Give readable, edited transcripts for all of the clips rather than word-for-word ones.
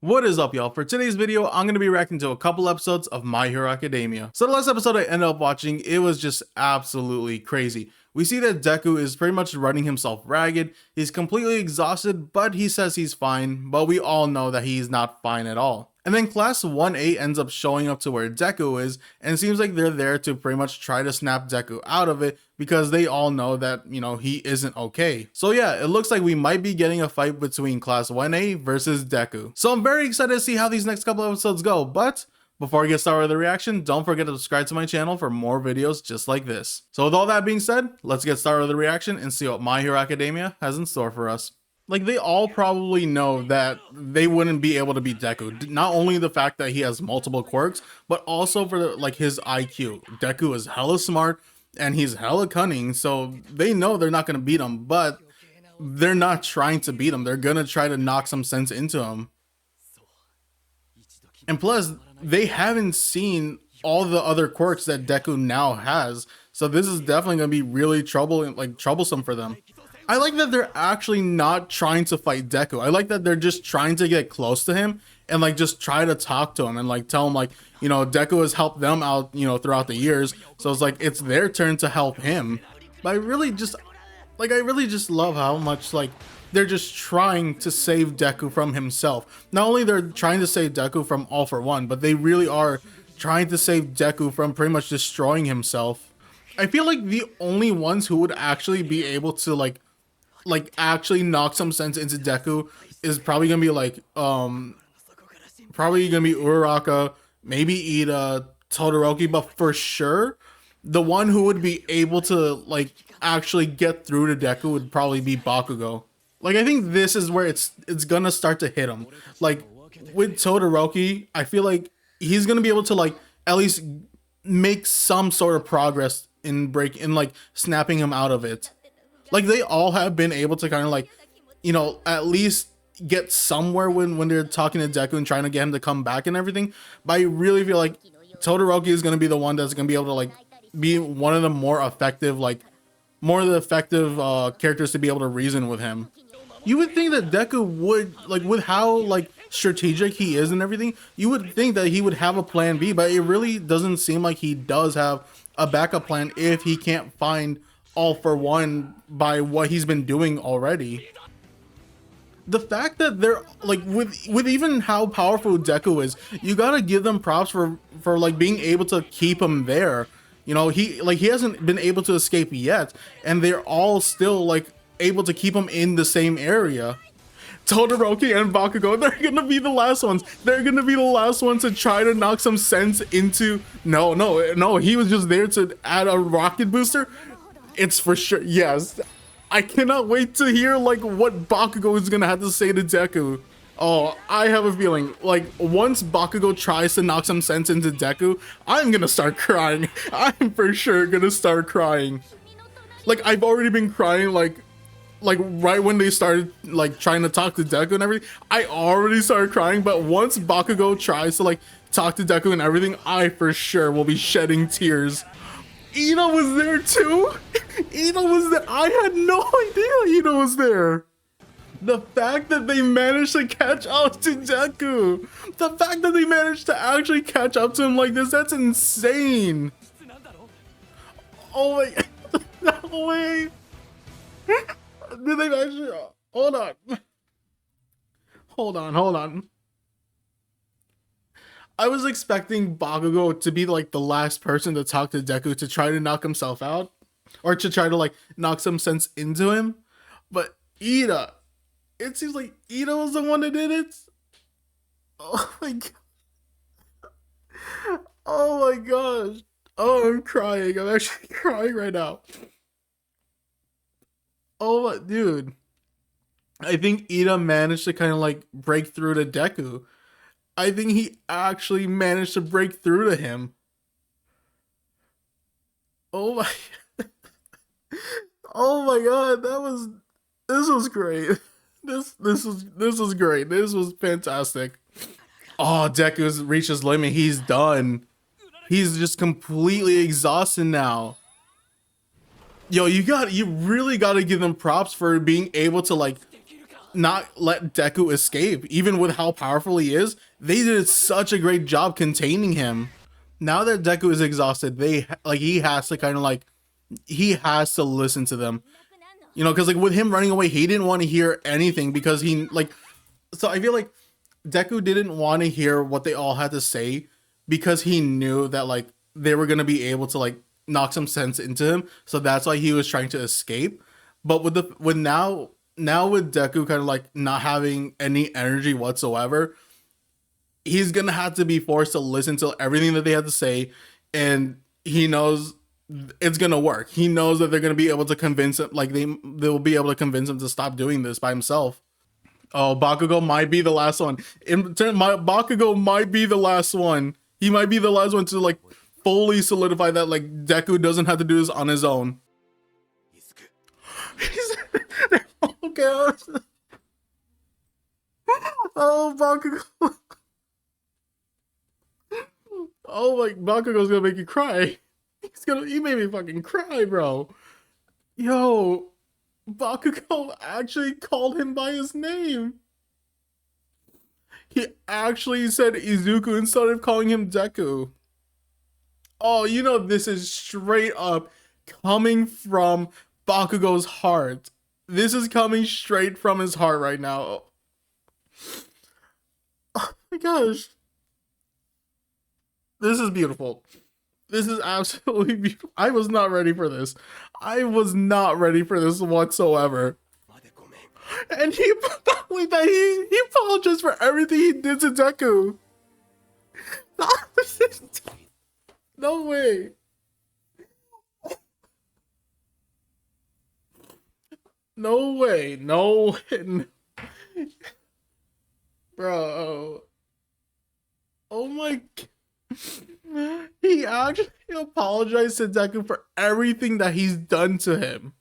What is up, y'all? For today's video, I'm going to be reacting to a couple episodes of My Hero Academia. So the last episode I ended up watching, it was just absolutely crazy. We see that Deku is pretty much running himself ragged. He's completely exhausted, but he says he's fine, but we all know that he's not fine at all. And then Class 1A ends up showing up to where Deku is, and it seems like they're there to pretty much try to snap Deku out of it because they all know that, he isn't okay. So yeah, it looks like we might be getting a fight between Class 1A versus Deku. So I'm very excited to see how these next couple episodes go, but before I get started with the reaction, don't forget to subscribe to my channel for more videos just like this. So with all that being said, let's get started with the reaction and see what My Hero Academia has in store for us. Like, they all probably know that they wouldn't be able to beat Deku. Not only the fact that he has multiple quirks, but also for his IQ. Deku is hella smart and he's hella cunning, so they know they're not going to beat him, but they're not trying to beat him. They're going to try to knock some sense into him. And plus, they haven't seen all the other quirks that Deku now has, so this is definitely going to be really troublesome for them. I like that they're actually not trying to fight Deku. I like that they're just trying to get close to him and just try to talk to him and tell him Deku has helped them out, throughout the years. So it's it's their turn to help him. But I really just love how much they're just trying to save Deku from himself. Not only they're trying to save Deku from All For One, but they really are trying to save Deku from pretty much destroying himself. I feel like the only ones who would actually be able to actually knock some sense into Deku is probably gonna be Uraraka, maybe Ida, Todoroki, but for sure the one who would be able to actually get through to Deku would probably be Bakugo. I think this is where it's gonna start to hit him. With Todoroki, I feel like he's gonna be able to at least make some sort of progress in snapping him out of it. They all have been able to kind of at least get somewhere when they're talking to Deku and trying to get him to come back and everything. But I really feel like Todoroki is going to be the one that's going to be able to be one of the more effective characters to be able to reason with him. You would think that Deku would, with how strategic he is and everything, you would think that he would have a plan B, but it really doesn't seem like he does have a backup plan if he can't find All For One by what he's been doing already. The fact that they're with even how powerful Deku is, you gotta give them props for being able to keep him there. He hasn't been able to escape yet, and they're all still able to keep him in the same area. Todoroki and Bakugo, they're gonna be the last ones. They're gonna be the last ones to try to knock some sense into. No, he was just there to add a rocket booster. It's for sure, yes. I cannot wait to hear what Bakugo is gonna have to say to Deku. Oh, I have a feeling once Bakugo tries to knock some sense into Deku, I'm gonna start crying. I'm for sure gonna start crying. I've already been crying right when they started trying to talk to Deku and everything. I already started crying, but once Bakugo tries to talk to Deku and everything, I for sure will be shedding tears. Ida was there too. Ida was there. I had no idea Ida was there. The fact that they managed to catch up to Deku, the fact that they managed to actually catch up to him like this, that's insane. Oh my, no way. Did they actually? Hold on. I was expecting Bakugo to be the last person to talk to Deku to try to knock himself out, or to try to knock some sense into him. But Ida, it seems like Ida was the one that did it. Oh my god. Oh my gosh. Oh, I'm crying. I'm actually crying right now. Oh my dude. I think Ida managed to kind of break through to Deku. I think he actually managed to break through to him. Oh my oh my god, this was great. This was great. This was fantastic. Oh, Deku's reached his limit. He's done. He's just completely exhausted now. Yo, you really gotta give them props for being able to not let Deku escape, even with how powerful he is. They did such a great job containing him. Now that Deku is exhausted, he has to kind of like he has to listen to them, you know, because like with him running away, he didn't want to hear anything because he like. So I feel like Deku didn't want to hear what they all had to say because he knew that like they were gonna be able to like knock some sense into him. So that's why he was trying to escape. But with now with Deku kind of like not having any energy whatsoever, he's gonna have to be forced to listen to everything that they have to say, and he knows it's gonna work. He knows that they're gonna be able to convince him, like they'll be able to convince him to stop doing this by himself. Oh, Bakugo might be the last one. Bakugo might be the last one. He might be the last one to like fully solidify that like Deku doesn't have to do this on his own. Okay. Oh, Bakugo. Oh, like Bakugo's gonna make you cry. He made me fucking cry, bro. Yo, Bakugo actually called him by his name. He actually said Izuku instead of calling him Deku. Oh, you know this is straight up coming from Bakugo's heart. This is coming straight from his heart right now. Oh my gosh. This is beautiful. This is absolutely beautiful. I was not ready for this. I was not ready for this whatsoever. And he apologized for everything he did to Deku. No way. No way. No way. Bro. Oh my. He actually apologized to Deku for everything that he's done to him.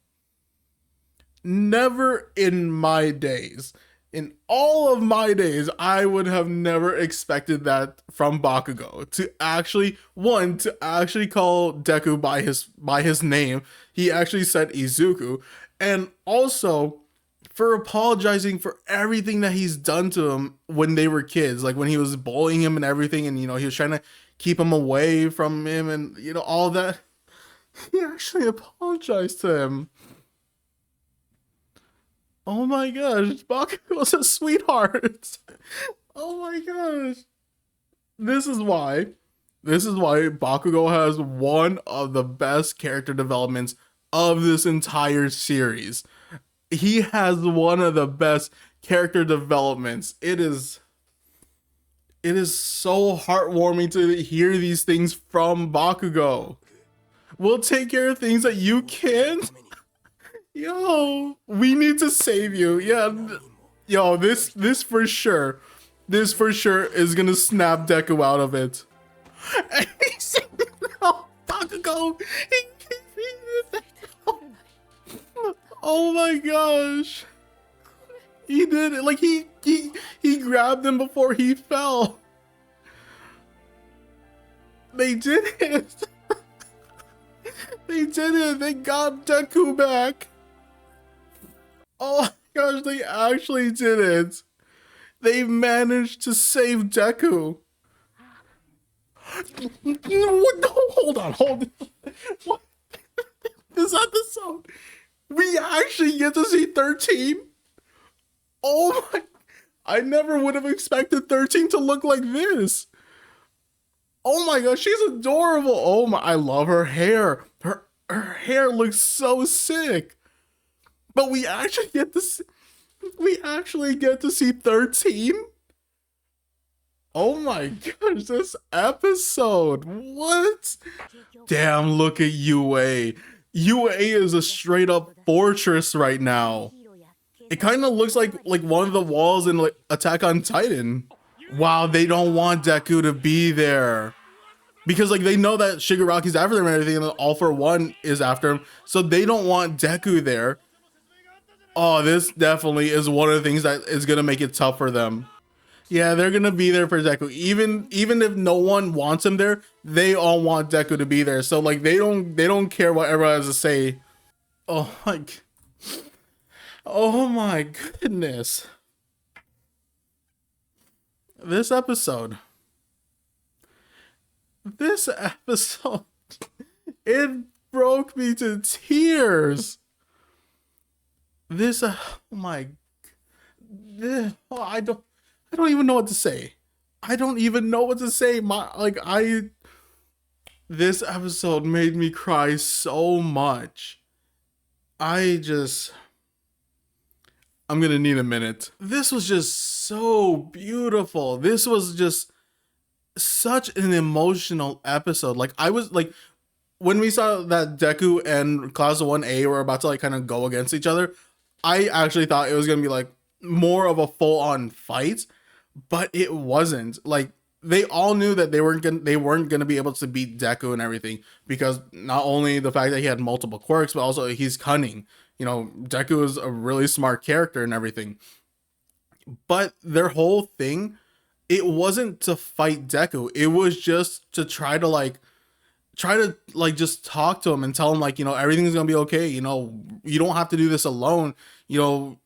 Never in my days, in all of my days, I would have never expected that from Bakugo to actually call Deku by his name. He actually said Izuku, and also for apologizing for everything that he's done to him when they were kids, like when he was bullying him and everything, and you know he was trying to keep him away from him, and you know all that. He actually apologized to him. Oh my gosh, Bakugo's a sweetheart. Oh my gosh. This is why Bakugo has one of the best character developments of this entire series. He has one of the best character developments. It is so heartwarming to hear these things from Bakugo. We'll take care of things that you can't. Yo, we need to save you. Yeah. Yo, this for sure. This for sure is gonna snap Deku out of it. And he said, no, Bakugo. Oh my gosh. He did it. Like he grabbed him before he fell. They did it. They did it. They got Deku back. Oh my gosh, they actually did it. They managed to save Deku. No, hold on. What? This episode, we actually get to see 13. Oh my, I never would have expected 13 to look like this. Oh my gosh, she's adorable. Oh my, I love her hair. Her hair looks so sick. But we actually get to see 13. Oh my gosh, this episode. What? Damn, look at UA. UA is a straight up fortress right now. It kind of looks like one of the walls in like Attack on Titan. Wow, they don't want Deku to be there. Because like they know that Shigaraki's after them and everything, and All For One is after him. So they don't want Deku there. Oh, this definitely is one of the things that is gonna make it tough for them. Yeah, they're gonna be there for Deku. Even if no one wants him there, they all want Deku to be there. So like they don't care what everyone has to say. Oh my. Oh my goodness. This episode. This episode. It broke me to tears. This oh my oh, I don't even know what to say. I don't even know what to say. This episode made me cry so much. I just I'm gonna need a minute. This was just so beautiful. This was just such an emotional episode. Like I was like when we saw that Deku and Class 1A were about to like kind of go against each other, I actually thought it was gonna be like more of a full on fight, but it wasn't. Like they all knew that they weren't gonna be able to beat Deku and everything because not only the fact that he had multiple quirks, but also he's cunning. You know, Deku is a really smart character and everything. But their whole thing, it wasn't to fight Deku. It was just to try to like just talk to him and tell him like, you know, everything's gonna be okay. You know, you don't have to do this alone. You know,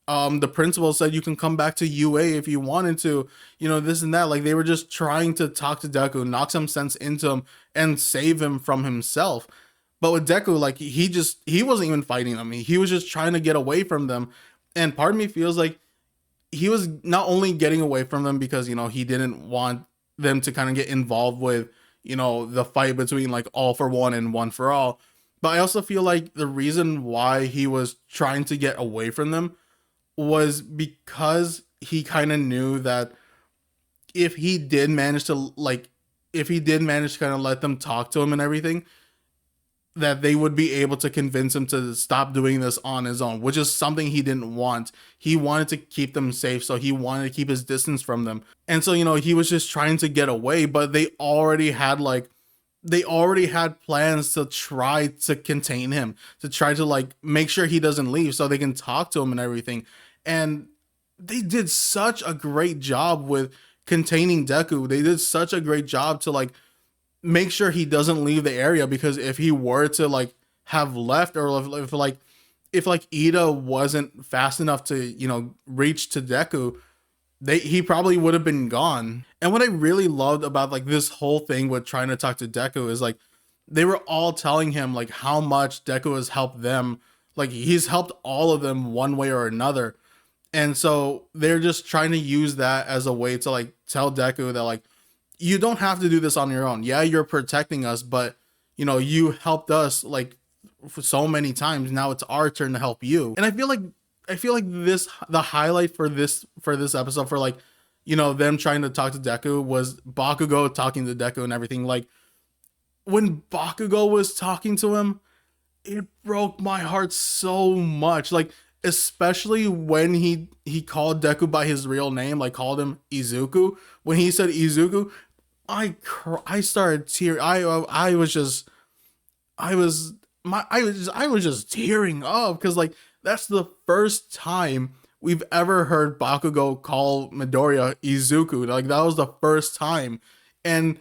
the principal said you can come back to UA if you wanted to, you know, this and that. Like they were just trying to talk to Deku, knock some sense into him and save him from himself. But with Deku, like he wasn't even fighting them. He was just trying to get away from them. And part of me feels like he was not only getting away from them because, you know, he didn't want them to kind of get involved with, you know, the fight between like All for One and One for All. But I also feel like the reason why he was trying to get away from them was because he kind of knew that if he did manage to like if he did manage to kind of let them talk to him and everything, that they would be able to convince him to stop doing this on his own, which is something he didn't want. He wanted to keep them safe, so he wanted to keep his distance from them. And so, you know, he was just trying to get away, but they already had plans to try to contain him, to try to like make sure he doesn't leave so they can talk to him and everything. And they did such a great job with containing Deku. They did such a great job to like make sure he doesn't leave the area, because if he were to like have left, or if like Ida wasn't fast enough to, you know, reach to Deku, he probably would have been gone. And what I really loved about like this whole thing with trying to talk to Deku is like they were all telling him like how much Deku has helped them. Like he's helped all of them one way or another. And so they're just trying to use that as a way to like tell Deku that like you don't have to do this on your own. Yeah, you're protecting us, but you know, you helped us like for so many times. Now it's our turn to help you. And I feel like this the highlight for this episode, for like, you know, them trying to talk to Deku, was Bakugo talking to Deku and everything. Like when Bakugo was talking to him, it broke my heart so much. Like especially when he called Deku by his real name, like called him Izuku. When he said Izuku, I started tearing. I was just I was just tearing up, because like that's the first time we've ever heard Bakugo call Midoriya Izuku. Like that was the first time. And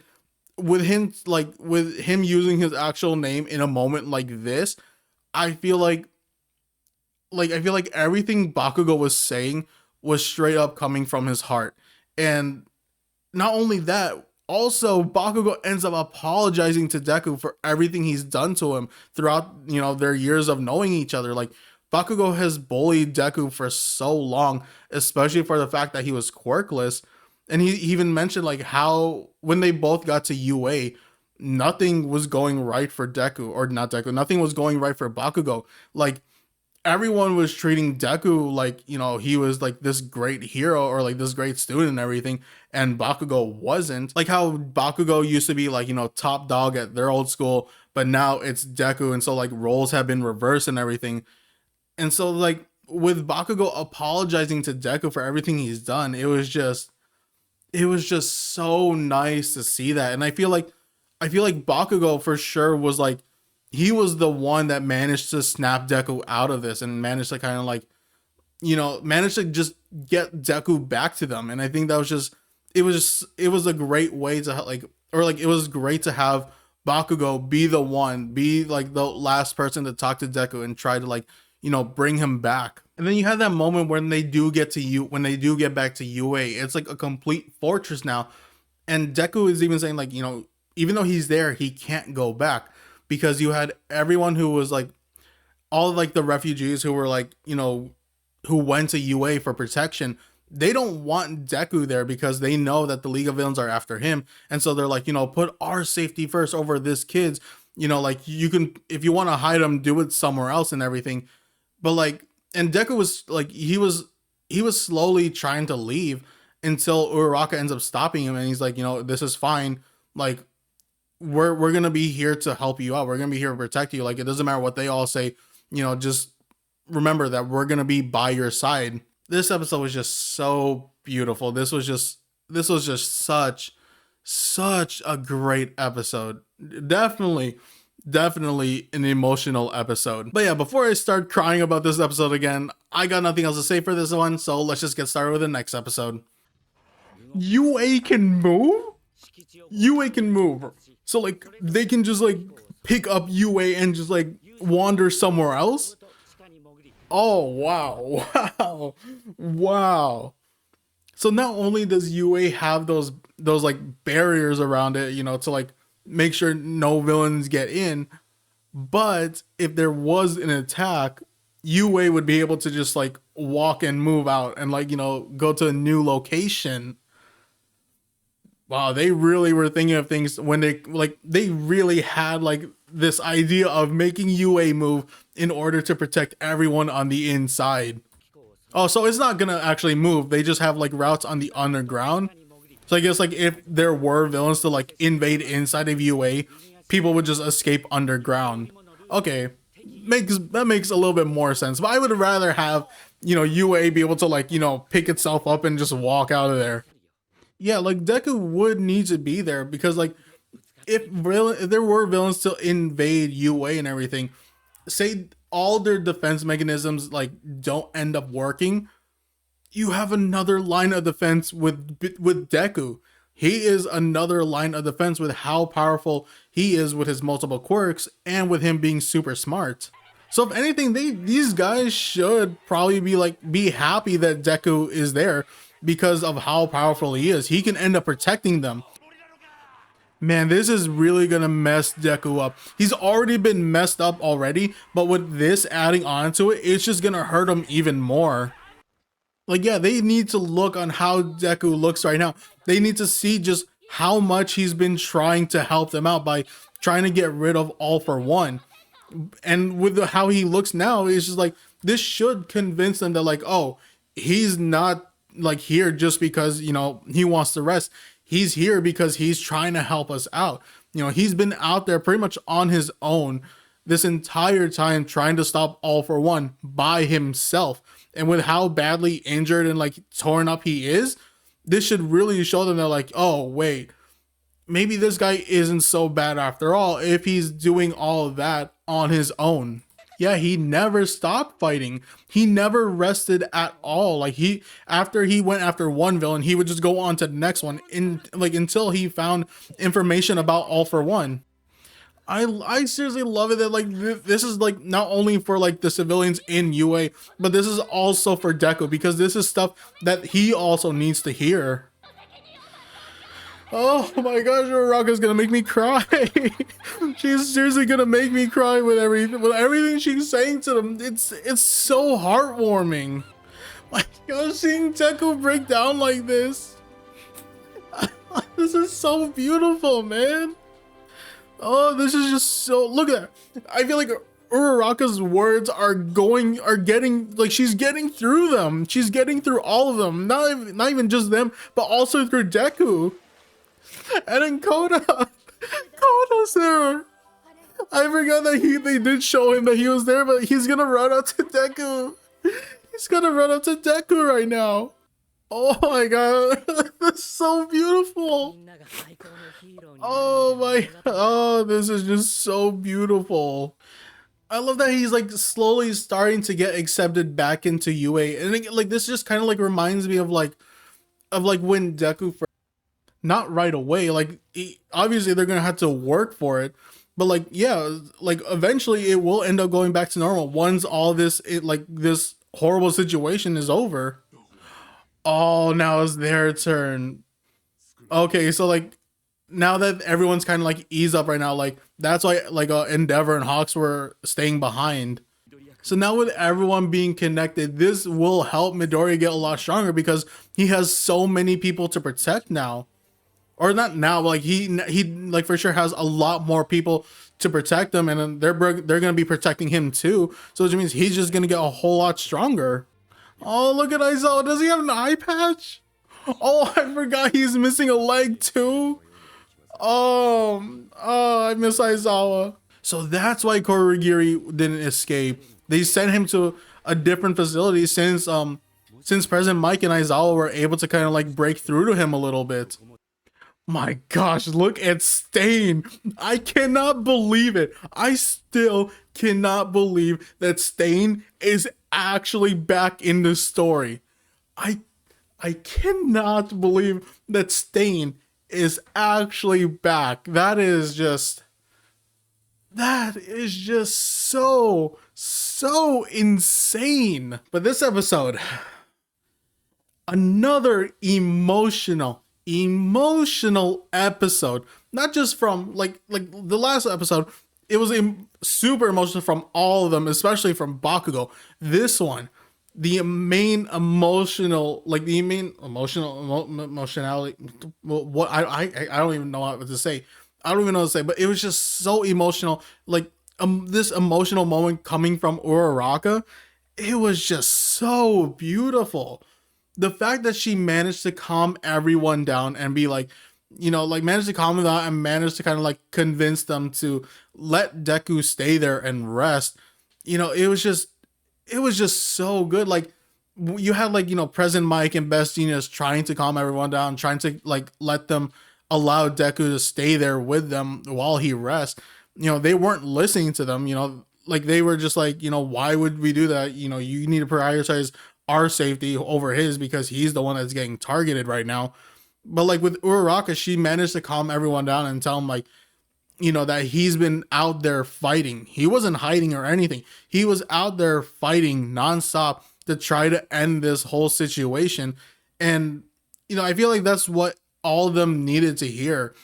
with him using his actual name in a moment like this, I feel like everything Bakugo was saying was straight up coming from his heart. And not only that, also Bakugo ends up apologizing to Deku for everything he's done to him throughout, you know, their years of knowing each other. Like Bakugo has bullied Deku for so long, especially for the fact that he was quirkless. And he even mentioned like how when they both got to UA, nothing was going right for Deku, or not Deku, nothing was going right for Bakugo. Like everyone was treating Deku like, you know, he was like this great hero or like this great student and everything, and Bakugo wasn't. Like how Bakugo used to be like, you know, top dog at their old school, but now it's Deku, and so like roles have been reversed and everything. And so like with Bakugo apologizing to Deku for everything he's done, it was just so nice to see that. And I feel like Bakugo for sure was like, he was the one that managed to snap Deku out of this and managed to kind of like, you know, managed to just get Deku back to them. And I think that was just, it was a great way to like, or like, it was great to have Bakugo be the one, be like the last person to talk to Deku and try to like, you know, bring him back. And then you have that moment when they do get to you, when they do get back to UA, it's like a complete fortress now. And Deku is even saying like, you know, even though he's there, he can't go back because you had everyone who was like all of like the refugees who were like, you know, who went to UA for protection. They don't want Deku there because they know that the League of Villains are after him. And so they're like, you know, put our safety first over this kid's. You know, like you can, if you want to hide him, do it somewhere else and everything. But like, and Deku was like, he was slowly trying to leave until Uraraka ends up stopping him, and he's like, you know, this is fine. Like, we're gonna be here to help you out. We're gonna be here to protect you. Like, it doesn't matter what they all say. You know, just remember that we're gonna be by your side. This episode was just so beautiful. This was just such a great episode. Definitely an emotional episode. But yeah, before I start crying about this episode again, I got nothing else to say for this one, so let's just get started with the next episode. UA can move? UA can move. So like they can just like pick up UA and just like wander somewhere else? Oh wow. Wow. Wow. So not only does UA have those like barriers around it, you know, to like make sure no villains get in, but if there was an attack, UA would be able to just like walk and move out and like, you know, go to a new location. Wow, they really were thinking of things when they really had like this idea of making UA move in order to protect everyone on the inside. Oh, so it's not gonna actually move. They just have like routes on the underground. So I guess like if there were villains to like invade inside of UA, people would just escape underground. Okay, that makes a little bit more sense. But I would rather have, you know, UA be able to like, you know, pick itself up and just walk out of there. Yeah, like Deku would need to be there because like if there were villains to invade UA and everything, say all their defense mechanisms like don't end up working, you have another line of defense with Deku. He is another line of defense with how powerful he is with his multiple quirks and with him being super smart. So if anything, these guys should probably be happy that Deku is there because of how powerful he is. He can end up protecting them. Man, this is really gonna mess Deku up. He's already been messed up already, but with this adding on to it, it's just gonna hurt him even more. Like, yeah, they need to look on how Deku looks right now. They need to see just how much he's been trying to help them out by trying to get rid of All for One. And with how he looks now, it's just like, this should convince them that like, oh, he's not like here just because, you know, he wants to rest. He's here because he's trying to help us out. You know, he's been out there pretty much on his own this entire time trying to stop All for One by himself. And with how badly injured and like torn up he is, this should really show them that like, oh wait, maybe this guy isn't so bad after all if he's doing all of that on his own. Yeah, he never stopped fighting. He never rested at all. Like after he went after one villain, he would just go on to the next one until he found information about All for One. I seriously love it that like this is like not only for like the civilians in UA, but this is also for Deku because this is stuff that he also needs to hear. Oh my gosh, Uraraka's gonna make me cry. She's seriously gonna make me cry with everything she's saying to them. It's so heartwarming. My gosh, seeing Deku break down like this. This is so beautiful, man. Oh, this is just so, look at that. I feel like Uraraka's words are getting, like she's getting through them. She's getting through all of them. Not even just them, but also through Deku. And then Koda's there. I forgot that they did show him that he was there, but he's gonna run up to Deku. He's gonna run up to Deku right now. Oh my god, that's so beautiful. Oh, this is just so beautiful. I love that he's like slowly starting to get accepted back into UA, and like this just kind of like reminds me of like when Deku first, not right away, like obviously they're gonna have to work for it, but like yeah, like eventually it will end up going back to normal once all this this horrible situation is over. Oh, now it's their turn. Okay, so like now that everyone's kind of like eased up right now, like that's why like Endeavor and Hawks were staying behind. So now with everyone being connected, this will help Midoriya get a lot stronger because he has so many people to protect now. Or not now, like he like for sure has a lot more people to protect him, and then they're gonna be protecting him too. So which means he's just gonna get a whole lot stronger. Oh, look at Aizawa. Does he have an eye patch? Oh, I forgot he's missing a leg too. I miss Aizawa. So that's why Korogiri didn't escape. They sent him to a different facility since President Mike and Aizawa were able to kind of like break through to him a little bit. My gosh, look at Stain. I cannot believe it. I still cannot believe that Stain is actually back in the story. I cannot believe that Stain is actually back. That is just so insane. But this episode, another emotional episode. Not just from like the last episode, it was super emotional from all of them, especially from Bakugo. This one, the main emotional, like the main emotionality. What I don't even know what to say. I don't even know what to say, but it was just so emotional. Like this emotional moment coming from Uraraka, it was just so beautiful. The fact that she managed to calm everyone down and be like, you know, like managed to calm them down and managed to kind of like convince them to let Deku stay there and rest. You know, it was just so good. Like you had like, you know, President Mike and Best Genius trying to calm everyone down, trying to like let them allow Deku to stay there with them while he rests. You know, they weren't listening to them, you know, like they were just like, you know, why would we do that? You know, you need to prioritize our safety over his because he's the one that's getting targeted right now. But like with Uraraka, she managed to calm everyone down and tell him like, you know, that he's been out there fighting. He wasn't hiding or anything. He was out there fighting nonstop to try to end this whole situation. And, you know, I feel like that's what all of them needed to hear.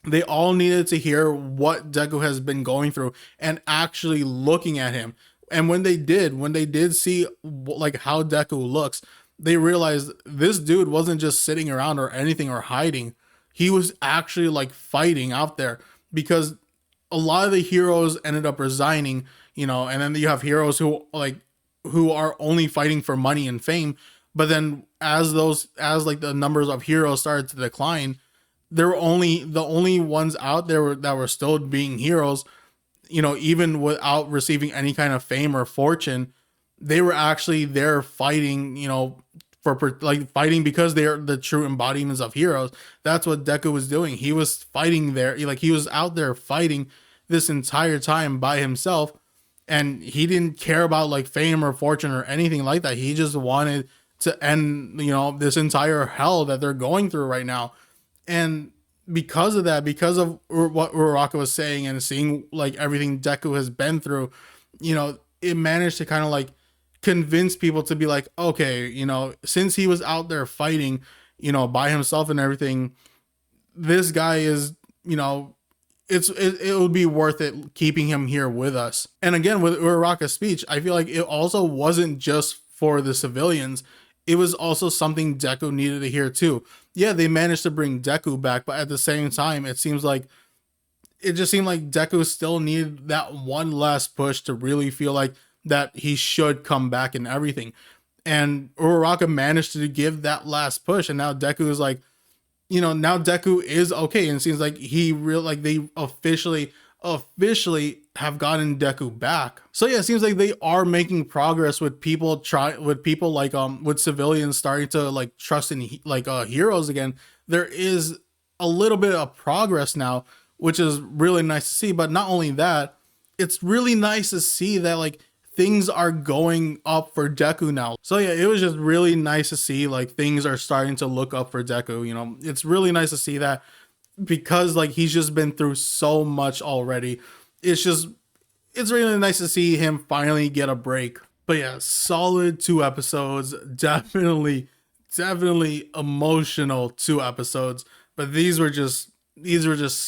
They all needed to hear what Deku has been going through and actually looking at him. And when they did see like how Deku looks, they realized this dude wasn't just sitting around or anything or hiding. He was actually like fighting out there, because a lot of the heroes ended up resigning, you know, and then you have heroes who are only fighting for money and fame. But then as like the numbers of heroes started to decline, there were the only ones out there that were still being heroes, you know, even without receiving any kind of fame or fortune. They were actually there fighting, you know, for like fighting because they're the true embodiments of heroes. That's what Deku was doing. He was fighting there, like he was out there fighting this entire time by himself, and he didn't care about like fame or fortune or anything like that. He just wanted to end, you know, this entire hell that they're going through right now. And because of that, because of what Uraraka was saying and seeing like everything Deku has been through, you know, it managed to kind of like convince people to be like, okay, you know, since he was out there fighting, you know, by himself and everything, this guy is, you know, it would be worth it keeping him here with us. And again, with Uraraka's speech, I feel like it also wasn't just for the civilians. It was also something Deku needed to hear too. Yeah, they managed to bring Deku back, but at the same time, it just seemed like Deku still needed that one last push to really feel like that he should come back and everything. And Uraraka managed to give that last push, and now Deku is like, you know, now Deku is okay, and it seems like they officially have gotten Deku back. So yeah, it seems like they are making progress with people like with civilians starting to like trust in heroes again. There is a little bit of progress now, which is really nice to see. But not only that, it's really nice to see that like things are going up for Deku now. So yeah, it was just really nice to see like things are starting to look up for Deku. You know, it's really nice to see that, because like he's just been through so much already. It's really nice to see him finally get a break. But yeah, solid 2 episodes. Definitely emotional 2 episodes. But these were just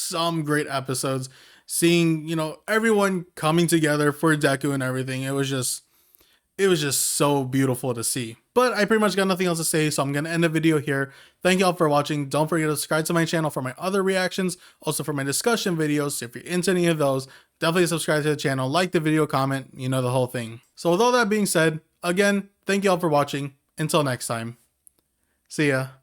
some great episodes. Seeing, everyone coming together for Deku and everything. It was just so beautiful to see. But I pretty much got nothing else to say, so I'm going to end the video here. Thank y'all for watching. Don't forget to subscribe to my channel for my other reactions, also for my discussion videos. If you're into any of those, definitely subscribe to the channel, like the video, comment, the whole thing. So with all that being said, again, thank y'all for watching. Until next time, see ya.